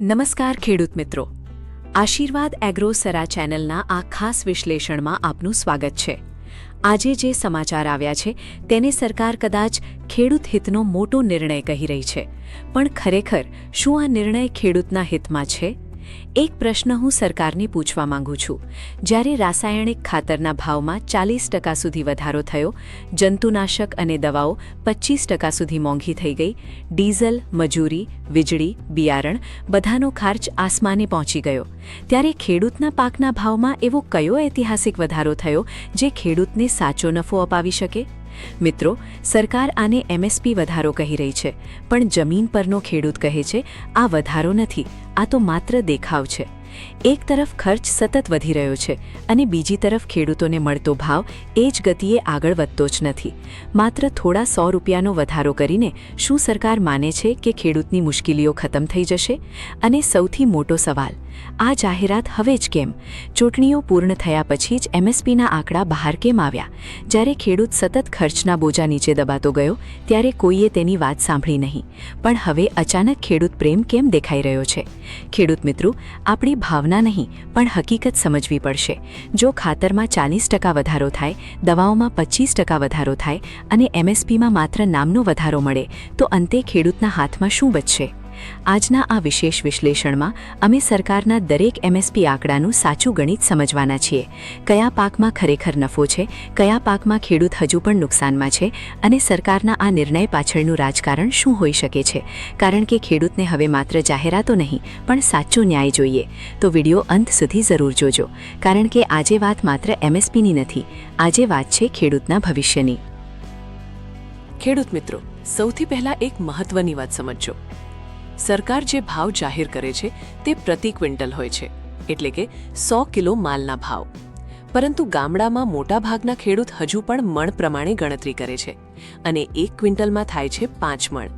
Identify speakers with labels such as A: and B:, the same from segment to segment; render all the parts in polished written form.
A: નમસ્કાર ખેડૂત મિત્રો, આશીર્વાદ એગ્રો સરા ચેનલના આ ખાસ વિશ્લેષણમાં આપનું સ્વાગત છે। આજે જે સમાચાર આવ્યા છે તેને સરકાર કદાચ ખેડૂત હિતનો મોટો નિર્ણય કહી રહી છે, પણ ખરેખર શું આ નિર્ણય ખેડૂતના હિતમાં છે? એક પ્રશ્ન હું સરકારને પૂછવા માંગુ છું। જ્યારે રાસાયણિક ખાતરના ભાવમાં 40% સુધી વધારો થયો, જંતુનાશક અને દવાઓ 25% સુધી મોંઘી થઈ ગઈ, ડીઝલ, મજૂરી, વીજળી, બિયારણ બધાનો ખર્ચ આસમાને પહોંચી ગયો, ત્યારે ખેડૂતના પાકના ભાવમાં એવો કયો ઐતિહાસિક વધારો થયો જે ખેડૂતને સાચો નફો અપાવી શકે? મિત્રો, સરકાર આને એમએસપી વધારો કહી રહી છે, પણ જમીન પરનો ખેડૂત કહે છે આ વધારો નથી, આ તો માત્ર દેખાવ છે। એક તરફ ખર્ચ સતત વધી રહ્યો છે અને બીજી તરફ ખેડૂતોને મળતો ભાવ એ જ ગતિએ આગળ વધતો જ નથી। માત્ર થોડા 100 રૂપિયાનો વધારો કરીને શું સરકાર માને છે કે ખેડૂતની મુશ્કેલીઓ ખતમ થઈ જશે? અને સૌથી મોટો સવાલ, આ જાહેરાત હવે જ કેમ? ચૂંટણીઓ પૂર્ણ થયા પછી જ એમએસપીના આંકડા બહાર કેમ આવ્યા? જ્યારે ખેડૂત સતત ખર્ચના બોજા નીચે દબાતો ગયો ત્યારે કોઈએ તેની વાત સાંભળી નહીં, પણ હવે અચાનક ખેડૂત પ્રેમ કેમ દેખાઈ રહ્યો છે? ખેડૂત મિત્રો, આપણી ભાવના નહીં પણ હકીકત સમજવી પડશે। જો ખાતરમાં 40% વધારો થાય, દવાઓમાં 25% વધારો થાય અને એમએસપીમાં માત્ર નામનો વધારો મળે, તો અંતે ખેડૂતના હાથમાં શું બચશે? આજના આ વિશેષ વિશ્લેષણમાં અમે સરકારના દરેક એમએસપી આંકડાનું સાચું ગણિત સમજવાના છીએ। કયા પાકમાં ખરેખર નફો છે, કયા પાકમાં ખેડૂત હજુ પણ નુકસાનમાં છે, અને સરકારના આ નિર્ણય પાછળનું રાજકારણ શું હોઈ શકે છે? કારણ કે ખેડૂતને હવે માત્ર જાહેરાતો નહીં પણ સાચો ન્યાય જોઈએ। તો વિડીયો અંત સુધી જરૂર જોજો, કારણ કે આજે વાત માત્ર એમએસપીની નથી, આજે વાત છે ખેડૂતના ભવિષ્યની। ખેડૂત મિત્રો, સૌથી પહેલા એક મહત્વની વાત સમજજો। સરકાર જે ભાવ જાહેર કરે છે તે પ્રતિ ક્વિન્ટલ હોય છે, એટલે કે 100 કિલો માલના ભાવ, પરંતુ ગામડામાં મોટાભાગના ખેડૂત હજુ પણ મણ પ્રમાણે ગણતરી કરે છે અને 1 ક્વિન્ટલમાં થાય છે 5 મણ।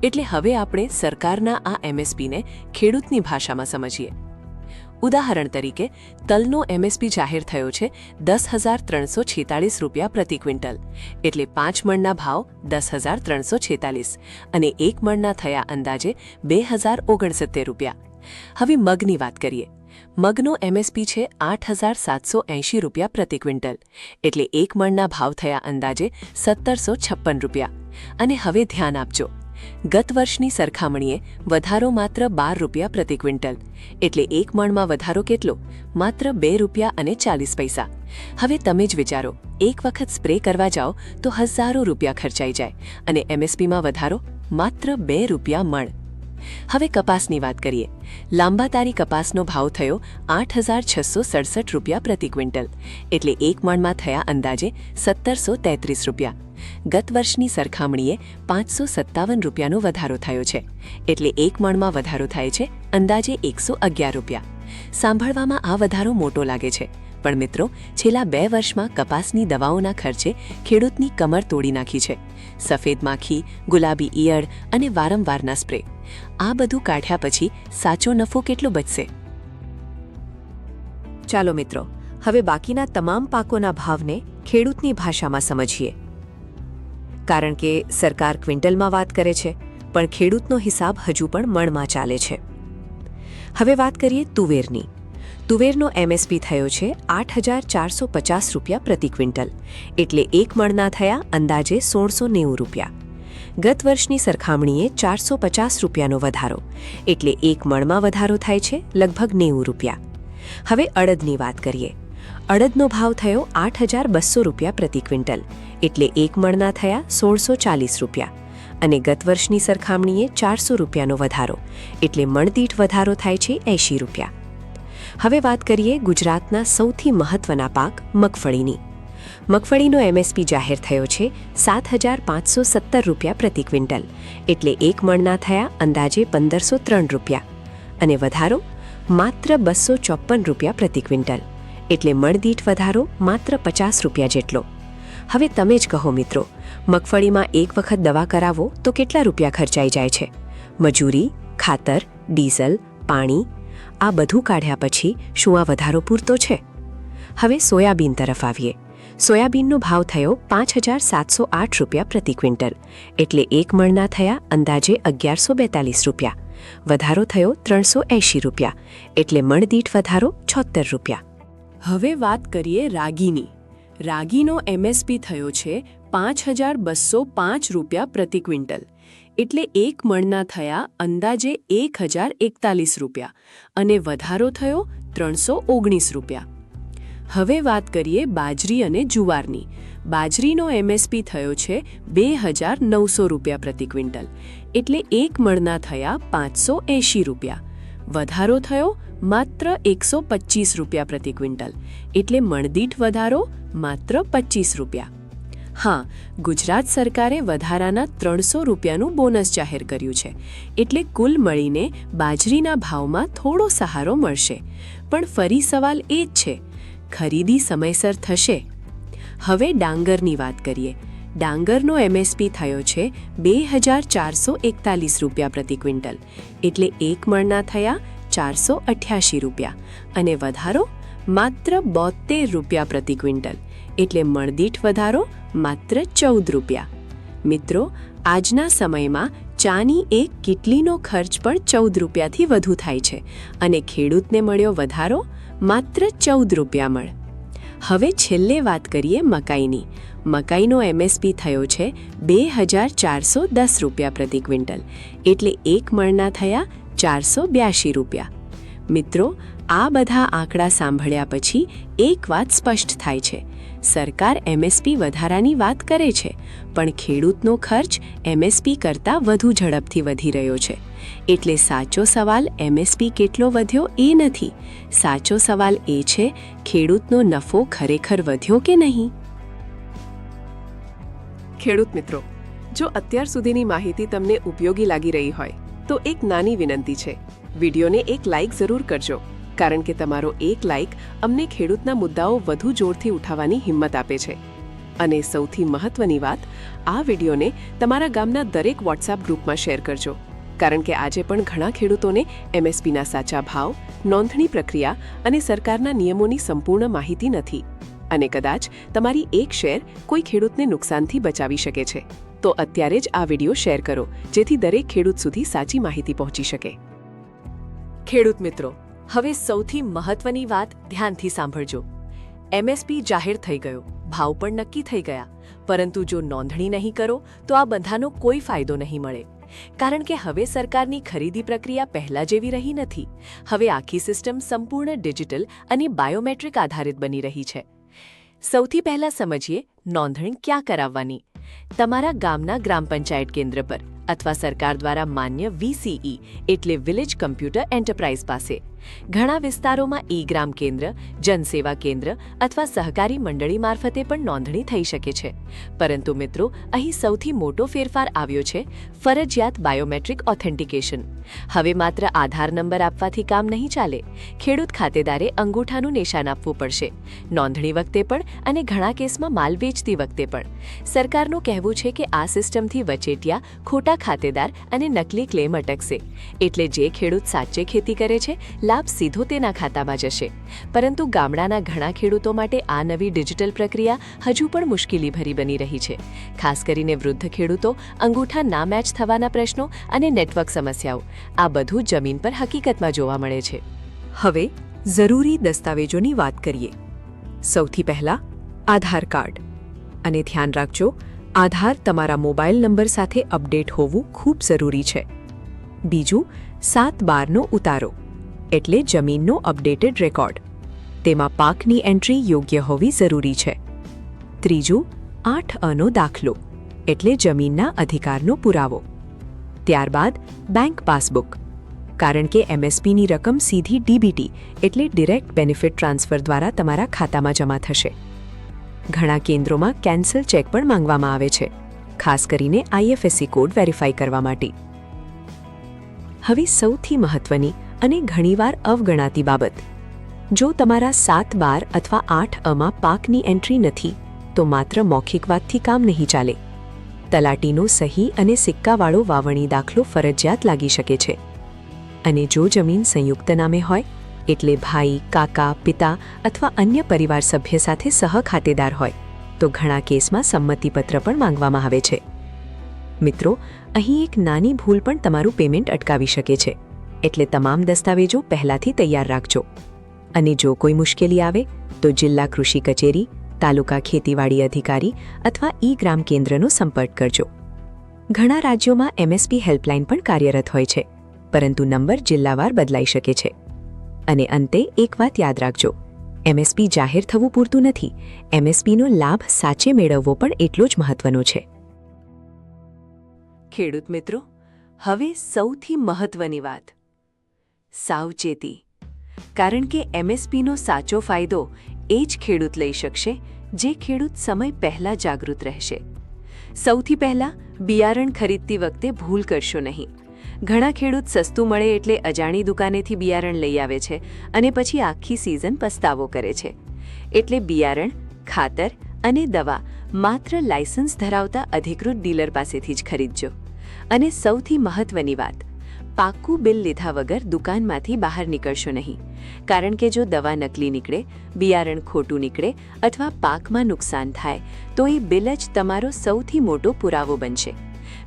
A: એટલે હવે આપણે સરકારના આ એમએસપીને ખેડૂતની ભાષામાં સમજીએ। ઉદાહરણ તરીકે, તલનો એમએસપી જાહેર થયો છે 10,346 રૂપિયા પ્રતિ ક્વિન્ટલ, એટલે 5 મણના ભાવ 10,346 અને 1 મણના થયા અંદાજે 2,069 રૂપિયા। હવે મગની વાત કરીએ। મગનો એમએસપી છે 8,780 રૂપિયા પ્રતિ ક્વિન્ટલ, એટલે 1 મણના ભાવ થયા અંદાજે 1,756 રૂપિયા। અને હવે ધ્યાન આપજો, ગત વર્ષની સરખામણીએ વધારો માત્ર 12 રૂપિયા પ્રતિ ક્વિન્ટલ, એટલે 1 મણમાં વધારો કેટલો? માત્ર 2 રૂપિયા અને 40 પૈસા। હવે તમે જ વિચારો, એક વખત સ્પ્રે કરવા જાઓ તો હજારો રૂપિયા ખર્ચાઈ જાય અને એમએસપીમાં વધારો માત્ર 2 રૂપિયા મણ। હવે કપાસની વાત કરીએ। લાંબા તારી કપાસનો ભાવ થયો 8,667 રૂપિયા પ્રતિ ક્વિન્ટલ, એટલે 1 મણમાં થયા અંદાજે 1,733 રૂપિયા। ગત વર્ષની સરખામણીએ 557 રૂપિયાનો વધારો થયો છે, એટલે 1 મણમાં વધારો થાય છે અંદાજે 111 રૂપિયા। સાંભળવામાં આ વધારો મોટો લાગે છે, પણ મિત્રો, છેલ્લા 2 વર્ષમાં કપાસની દવાઓના ખર્ચે ખેડૂતની કમર તોડી નાખી છે। સફેદ માખી, ગુલાબી ઈયળ અને વારંવારના સ્પ્રે, આ બધું કાઢ્યા પછી સાચો નફો કેટલો બચશે? ચાલો મિત્રો, હવે બાકીના તમામ પાકોના ભાવને ખેડૂતની ભાષામાં સમજીએ। કારણ કે સરકાર ક્વિન્ટલમાં વાત કરે છે, પણ ખેડૂતનો હિસાબ હજુ પણ મણમાં ચાલે છે। હવે વાત કરીએ તુવેરની। તુવેરનો એમએસપી થયો છે 8,450 રૂપિયા પ્રતિ ક્વિન્ટલ, એટલે 1 મણના થયા અંદાજે 1,690 રૂપિયા। ગત વર્ષની સરખામણીએ 450 રૂપિયાનો વધારો, એટલે 1 મણમાં વધારો થાય છે લગભગ 90 રૂપિયા। હવે અડદની વાત કરીએ। અડદનો ભાવ થયો 8,200 રૂપિયા પ્રતિ ક્વિન્ટલ, એટલે 1 મણના થયા 1,640 રૂપિયા અને ગત વર્ષની સરખામણીએ 400 રૂપિયાનો વધારો, એટલે મણદીઠ વધારો થાય છે 80 રૂપિયા। હવે વાત કરીએ ગુજરાતના સૌથી મહત્વના પાક મગફળીની। મગફળીનો એમએસપી જાહેર થયો છે 7,570 રૂપિયા પ્રતિ ક્વિન્ટલ, એટલે 1 મણના થયા અંદાજે 1,503 રૂપિયા અને વધારો માત્ર 254 રૂપિયા પ્રતિ ક્વિન્ટલ, એટલે મણદીઠ વધારો માત્ર 50 રૂપિયા જેટલો। હવે તમે જ કહો મિત્રો, મગફળીમાં એક વખત દવા કરાવો તો કેટલા રૂપિયા ખર્ચાઈ જાય છે? મજૂરી, ખાતર, ડીઝલ, પાણી, આ બધું કાઢ્યા પછી શું આ વધારો પૂરતો છે? હવે સોયાબીન તરફ આવીએ। સોયાબીનનો ભાવ થયો 5,708 રૂપિયા પ્રતિ ક્વિન્ટલ, એટલે 1 મણના થયા અંદાજે 1,142 રૂપિયા વધારો થયો 380 રૂપિયા, એટલે મણદીઠ વધારો 76 રૂપિયા.
B: હવે વાત કરીએ રાગીની. રાગીનો MSP થયો છે 5,205 રૂપિયા પ્રતિ ક્વિન્ટલ, એટલે એક મણના થયા અંદાજે 1,041 રૂપિયા અને વધારો થયો 319 રૂપિયા. હવે વાત કરીએ બાજરી અને જુવારની. બાજરીનો MSP થયો છે 2,900 રૂપિયા પ્રતિ ક્વિન્ટલ, એટલે એક મણના થયા 580 રૂપિયા. વધારો થયો માત્ર 125 રૂપિયા પ્રતિ ક્વિન્ટલ, એટલે મણદીઠ વધારો માત્ર 25 રૂપિયા. હા, ગુજરાત સરકારે વધારાના 300 રૂપિયાનું બોનસ જાહેર કર્યું છે, એટલે કુલ મળીને બાજરીના ભાવમાં થોડો સહારો મળશે. પણ ફરી સવાલ એ જ છે, ખરીદી સમયસર થશે? હવે ડાંગરની વાત કરીએ. ડાંગરનો MSP થયો છે 2,441 રૂપિયા પ્રતિ ક્વિન્ટલ, એટલે એક મણના થયા 488 રૂપિયા અને વધારો માત્ર 72 રૂપિયા પ્રતિ ક્વિન્ટલ, એટલે મણદીઠ વધારો માત્ર 14 રૂપિયા. મિત્રો, આજના સમયમાં ચાની એક કીટલીનો ખર્ચ પણ 14 રૂપિયાથી વધુ થાય છે અને ખેડૂતને મળ્યો વધારો માત્ર 14 રૂપિયા મણ. હવે છેલ્લે વાત કરીએ મકાઈની. મકાઈનો MSP થયો છે 2,410 રૂપિયા પ્રતિ ક્વિન્ટલ, એટલે એક મણના થયા 482 રૂપિયા. મિત્રો, આ બધા આંકડા સાંભળ્યા પછી એક વાત સ્પષ્ટ થાય છે. સરકાર MSP વધારાની વાત કરે છે, પણ ખેડૂતનો ખર્ચ MSP કરતાં વધુ ઝડપથી વધી રહ્યો છે. એટલે સાચો સવાલ MSP કેટલો વધ્યો એ નથી. સાચો સવાલ એ છે, ખેડૂતનો નફો ખરેખર વધ્યો કે નહીં? ખેડૂત મિત્રો, જો અત્યાર સુધીની માહિતી તમને ઉપયોગી લાગી રહી હોય તો એક નાની વિનંતી છે, વિડીયોને એક લાઇક જરૂર કરજો, કારણ કે તમારો એક લાઇક અમને ખેડૂતના મુદ્દાઓ વધુ જોરથી ઉઠાવવાની હિંમત આપે છે. અને સૌથી મહત્વની વાત, આ વિડીયોને તમારા ગામના દરેક WhatsApp ગ્રુપમાં શેર કરજો, કારણ કે આજે પણ ઘણા ખેડૂતોને MSPના સાચા ભાવ, નોંધણી પ્રક્રિયા અને સરકારના નિયમોની સંપૂર્ણ માહિતી નથી. અને કદાચ તમારી એક શેર કોઈ ખેડૂતને નુકસાનથી બચાવી શકે છે. તો અત્યારે જ આ વિડીયો શેર કરો, જેથી દરેક ખેડૂત સુધી સાચી માહિતી પહોંચી શકે. ખેડૂત મિત્રો, હવે સૌથી મહત્વની વાત ધ્યાનથી સાંભળજો. MSP જાહેર થઈ ગયો, ભાવ પણ નક્કી થઈ ગયા, પરંતુ જો નોંધણી નહીં કરો તો આ બધાનો કોઈ ફાયદો નહીં મળે. કારણ કે હવે સરકારની ખરીદી પ્રક્રિયા પહેલા જેવી રહી નથી. હવે આખી સિસ્ટમ સંપૂર્ણ ડિજિટલ અને બાયોમેટ્રિક આધારિત બની રહી છે. સૌથી પહેલા સમજીએ નોંધણી ક્યાં કરાવવાની. તમારા ગામના ગ્રામ પંચાયત કેન્દ્ર પર અથવા સરકાર દ્વારા માન્ય VCE એટલે વિલેજ કમ્પ્યુટર એન્ટરપ્રાઇઝ પાસે. ઘણા વિસ્તારોમાં ગ્રામ કેન્દ્ર, જનસેવા કેન્દ્ર અથવા સહકારી મંડળી મારફતે પણ નોંધણી થઈ શકે છે. પરંતુ મિત્રો, અહીં સૌથી મોટો ફેરફાર આવ્યો છે, ફરજિયાત બાયોમેટ્રિક ઓથેન્ટિકેશન. હવે માત્ર આધાર નંબર આપવાથી કામ નહીં ચાલે. ખેડૂત ખાતેદારે અંગૂઠાનું નિશાન આપવું પડશે, નોંધણી વખતે પણ અને ઘણા કેસમાં માલ વેચતી વખતે પણ. સરકારનું કહેવું છે કે આ સિસ્ટમથી વચેટિયા, ખોટા ખાતેદાર અને નકલી ક્લેમ અટકશે. એટલે જે ખેડૂત સાચે ખેતી કરે છે, લાભ સીધો તેના ખાતામાં જશે. પરંતુ ગામડાના ઘણા ખેડૂતો માટે આ નવી ડિજિટલ પ્રક્રિયા હજુ પણ મુશ્કેલીભરી બની રહી છે. ખાસ કરીને વૃદ્ધ ખેડૂતો, અંગૂઠા ના મેચ થવાના પ્રશ્નો અને નેટવર્ક સમસ્યાઓ, આ બધું જમીન પર હકીકતમાં જોવા મળે છે. હવે જરૂરી દસ્તાવેજોની વાત કરીએ. સૌથી પહેલા આધાર કાર્ડ. અને ધ્યાન રાખજો, આધાર તમારા મોબાઈલ નંબર સાથે અપડેટ હોવું ખૂબ જરૂરી છે. બીજું, 7/12નો ઉતારો, એટલે જમીનનો અપડેટેડ રેકોર્ડ. તેમાં પાકની એન્ટ્રી યોગ્ય હોવી જરૂરી છે. ત્રીજું, 8અનો દાખલો, એટલે જમીનના અધિકારનો પુરાવો. ત્યારબાદ બેંક પાસબુક, કારણ કે MSPની રકમ સીધી DBT એટલે ડિરેક્ટ બેનિફિટ ટ્રાન્સફર દ્વારા તમારા ખાતામાં જમા થશે. ઘણા કેન્દ્રોમાં કેન્સલ ચેક પણ માંગવામાં આવે છે, ખાસ કરીને IFSC કોડ વેરીફાઈ કરવા માટે. હવે સૌથી મહત્વની અને ઘણીવાર અવગણાતી બાબત, જો તમારા 7/12 અથવા 8અમાં પાકની એન્ટ્રી નથી તો માત્ર મૌખિક વાતથી કામ નહીં ચાલે. તલાટીનો સહી અને સિક્કાવાળો વાવણી દાખલો ફરજિયાત લાગી શકે છે. અને જો જમીન સંયુક્ત નામે હોય, એટલે ભાઈ, કાકા, પિતા અથવા અન્ય પરિવાર સભ્ય સાથે સહખાતેદાર હોય, તો ઘણા કેસમાં સંમતિપત્ર પણ માંગવામાં આવે છે.
A: મિત્રો, અહીં એક નાની ભૂલ પણ તમારું પેમેન્ટ અટકાવી શકે છે, એટલે તમામ દસ્તાવેજો પહેલાથી તૈયાર રાખજો. અને જો કોઈ મુશ્કેલી આવે તો જિલ્લા કૃષિ કચેરી, તાલુકા ખેતીવાડી અધિકારી અથવા ઈ-ગ્રામ કેન્દ્રનો સંપર્ક કરજો. ઘણા રાજ્યોમાં MSP હેલ્પલાઇન પણ કાર્યરત હોય છે, પરંતુ નંબર જિલ્લાવાર બદલાઈ શકે છે. અને અંતે એક વાત યાદ રાખજો, MSP જાહેર થવું પૂરતું નથી, MSPનો લાભ સાચે મેળવવો પણ એટલો જ મહત્વનો છે. ખેડૂત મિત્રો, હવે સૌથી મહત્વની વાત, સાવચેતી. કારણ કે MSPનો સાચો ફાયદો એ જ ખેડૂત લઈ શકશે જે ખેડૂત સમય પહેલાં જાગૃત રહેશે. સૌથી પહેલાં, બિયારણ ખરીદતી વખતે ભૂલ કરશો નહીં. ઘણા ખેડૂત સસ્તું મળે એટલે અજાણી દુકાનેથી બિયારણ લઈ આવે છે અને પછી આખી સિઝન પસ્તાવો કરે છે. એટલે બિયારણ, ખાતર અને દવા માત્ર લાયસન્સ ધરાવતા અધિકૃત ડીલર પાસેથી જ ખરીદજો. અને સૌથી મહત્વની વાત, પાક્કું બિલ લીધા વગર દુકાનમાંથી બહાર નીકળશો નહીં. કારણ કે જો દવા નકલી નીકળે, બિયારણ ખોટું નીકળે અથવા પાકમાં નુકસાન થાય તો એ બિલ જ તમારો સૌથી મોટો પુરાવો બનશે.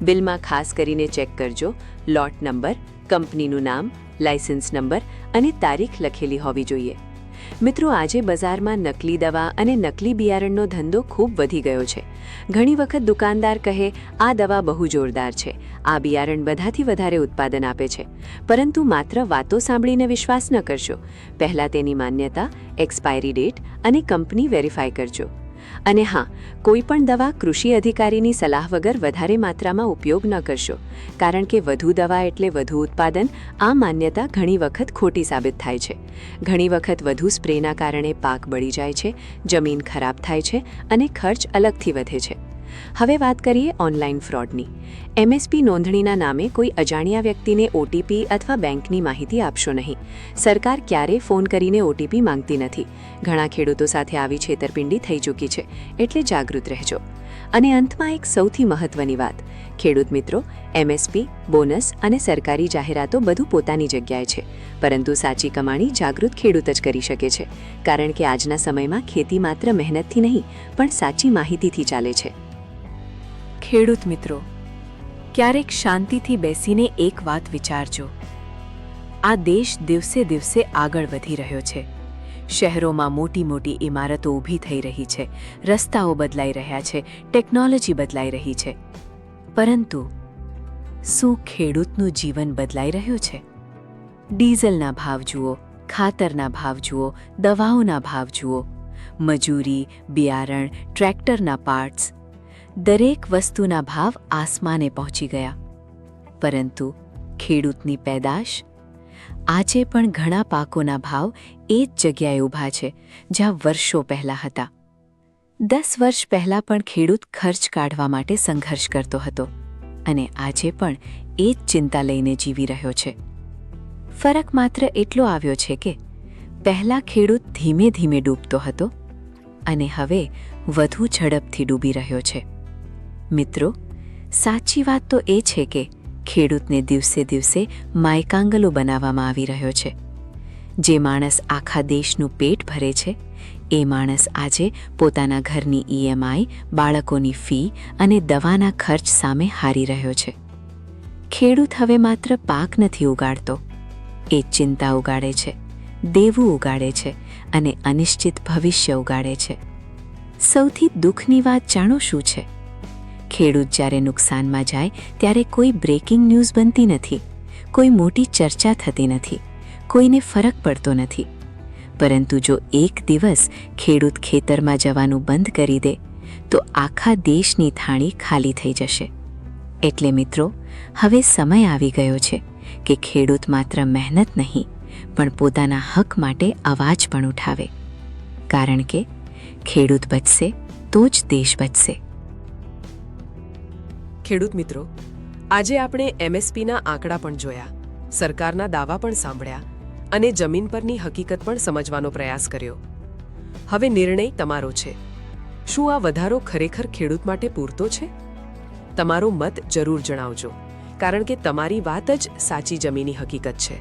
A: બિલમાં ખાસ કરીને ચેક કરજો, લોટ નંબર, કંપનીનું નામ, લાયસન્સ નંબર અને તારીખ લખેલી હોવી જોઈએ. મિત્રો, આજે બજારમાં નકલી દવા અને નકલી બિયારણનો ધંધો ખૂબ વધી ગયો છે. ઘણી વખત દુકાનદાર કહે, આ દવા બહુ જોરદાર છે, આ બિયારણ બધાથી વધારે ઉત્પાદન આપે છે. પરંતુ માત્ર વાતો સાંભળીને વિશ્વાસ ન કરશો. પહેલાં તેની માન્યતા, એક્સપાયરી ડેટ અને કંપની વેરીફાઈ કરજો. અને હા, કોઈ પણ દવા કૃષિ અધિકારીની સલાહ વગર વધારે માત્રામાં ઉપયોગ ન કરશો. કારણ કે વધુ દવા એટલે વધુ ઉત્પાદન, આ માન્યતા ઘણી વખત ખોટી સાબિત થાય છે. ઘણી વખત વધુ સ્પ્રેના કારણે પાક બળી જાય છે, જમીન ખરાબ થાય છે અને ખર્ચ અલગથી વધે છે. હવે વાત કરીએ ઓનલાઈન ફ્રોડની. MSP નોંધણીના નામે કોઈ અજાણ્યા વ્યક્તિને OTP અથવા બેંકની માહિતી આપશો નહીં. સરકાર ક્યારેય ફોન કરીને OTP માંગતી નથી. ઘણા ખેડૂતો સાથે આવી છેતરપિંડી થઈ ચૂકી છે, એટલે જાગૃત રહેજો. અને અંતમાં એક સૌથી મહત્વની વાત, ખેડૂત મિત્રો, MSP, બોનસ અને સરકારી જાહેરાતો બધું પોતાની જગ્યાએ છે, પરંતુ સાચી કમાણી જાગૃત ખેડૂત જ કરી શકે છે. કારણ કે આજના સમયમાં ખેતી માત્ર મહેનતથી નહીં, પણ સાચી માહિતીથી ચાલે છે. ખેડૂત મિત્રો, ક્યારેક શાંતિથી બેસીને એક વાત વિચારજો. આ દેશ દિવસે દિવસે આગળ વધી રહ્યો છે. શહેરોમાં મોટી મોટી ઇમારતો ઊભી થઈ રહી છે, રસ્તાઓ બદલાઈ રહ્યા છે, ટેકનોલોજી બદલાઈ રહી છે. પરંતુ શું ખેડૂતનું જીવન બદલાઈ રહ્યું છે? ડીઝલના ભાવ જુઓ, ખાતરના ભાવ જુઓ, દવાઓના ભાવ જુઓ, મજૂરી, બિયારણ, ટ્રેક્ટરના પાર્ટ્સ, દરેક વસ્તુના ભાવ આસમાને પહોંચી ગયા. પરંતુ ખેડૂતની પેદાશ? આજે પણ ઘણા પાકોના ભાવ એ જ જગ્યાએ ઊભા છે જ્યાં વર્ષો પહેલાં હતા. 10 વર્ષ પહેલાં પણ ખેડૂત ખર્ચ કાઢવા માટે સંઘર્ષ કરતો હતો અને આજે પણ એ જ ચિંતા લઈને જીવી રહ્યો છે. ફરક માત્ર એટલો આવ્યો છે કે પહેલાં ખેડૂત ધીમે ધીમે ડૂબતો હતો અને હવે વધુ ઝડપથી ડૂબી રહ્યો છે. મિત્રો, સાચી વાત તો એ છે કે ખેડૂતને દિવસે દિવસે માયકાંગલો બનાવવામાં આવી રહ્યો છે. જે માણસ આખા દેશનું પેટ ભરે છે, એ માણસ આજે પોતાના ઘરની EMI, બાળકોની ફી અને દવાના ખર્ચ સામે હારી રહ્યો છે. ખેડૂત હવે માત્ર પાક નથી ઉગાડતો, એ ચિંતા ઉગાડે છે, દેવું ઉગાડે છે અને અનિશ્ચિત ભવિષ્ય ઉગાડે છે. સૌથી દુઃખની વાત જાણો શું છે? ખેડૂત જ્યારે નુકસાનમાં જાય ત્યારે કોઈ બ્રેકિંગ ન્યૂઝ બનતી નથી, કોઈ મોટી ચર્ચા થતી નથી, કોઈને ફરક પડતો નથી. પરંતુ જો એક દિવસ ખેડૂત ખેતરમાં જવાનું બંધ કરી દે તો આખા દેશની થાળી ખાલી થઈ જશે. એટલે મિત્રો, હવે સમય આવી ગયો છે કે ખેડૂત માત્ર મહેનત નહીં, પણ પોતાના હક માટે અવાજ પણ ઉઠાવે. કારણ કે ખેડૂત બચશે તો જ દેશ બચશે.
B: ખેડૂત મિત્રો, આજે આપણે MSPના આંકડા પણ જોયા, સરકારના દાવા પણ સાંભળ્યા અને જમીન પરની હકીકત પણ સમજવાનો પ્રયાસ કર્યો. હવે નિર્ણય તમારો છે. શું આ વધારો ખરેખર ખેડૂત માટે પૂરતો છે? તમારો મત જરૂર જણાવજો, કારણ કે તમારી વાત જ સાચી જમીની હકીકત છે.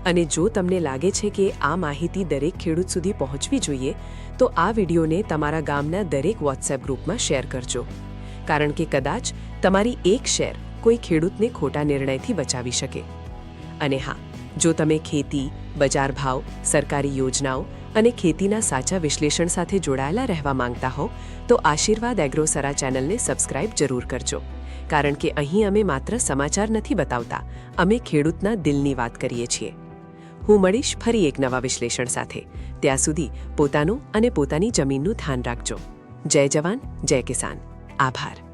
B: અને જો તમને લાગે છે કે આ માહિતી દરેક ખેડૂત સુધી પહોંચવી જોઈએ, તો આ વિડીયોને તમારા ગામના દરેક WhatsApp ગ્રુપમાં શેર કરજો. કારણ કે કદાચ તમારી એક શેર કોઈ ખેડૂતને ખોટા નિર્ણયથી બચાવી શકે. અને હા, જો તમે ખેતી, બજાર ભાવ, સરકારી યોજનાઓ અને ખેતીના સાચા વિશ્લેષણ સાથે જોડાયેલા રહેવા માંગતા હો તો આશીર્વાદ એગ્રોસરા ચેનલને સબસ્ક્રાઇબ જરૂર કરજો. કારણ કે અહીં અમે માત્ર સમાચાર નથી બતાવતા, અમે ખેડૂતના દિલની વાત કરીએ છીએ. હું મળીશ ફરી એક નવા વિશ્લેષણ સાથે. ત્યાં સુધી પોતાનું અને પોતાની જમીનનું ધ્યાન રાખજો. જય જવાન, જય કિસાન. આભાર.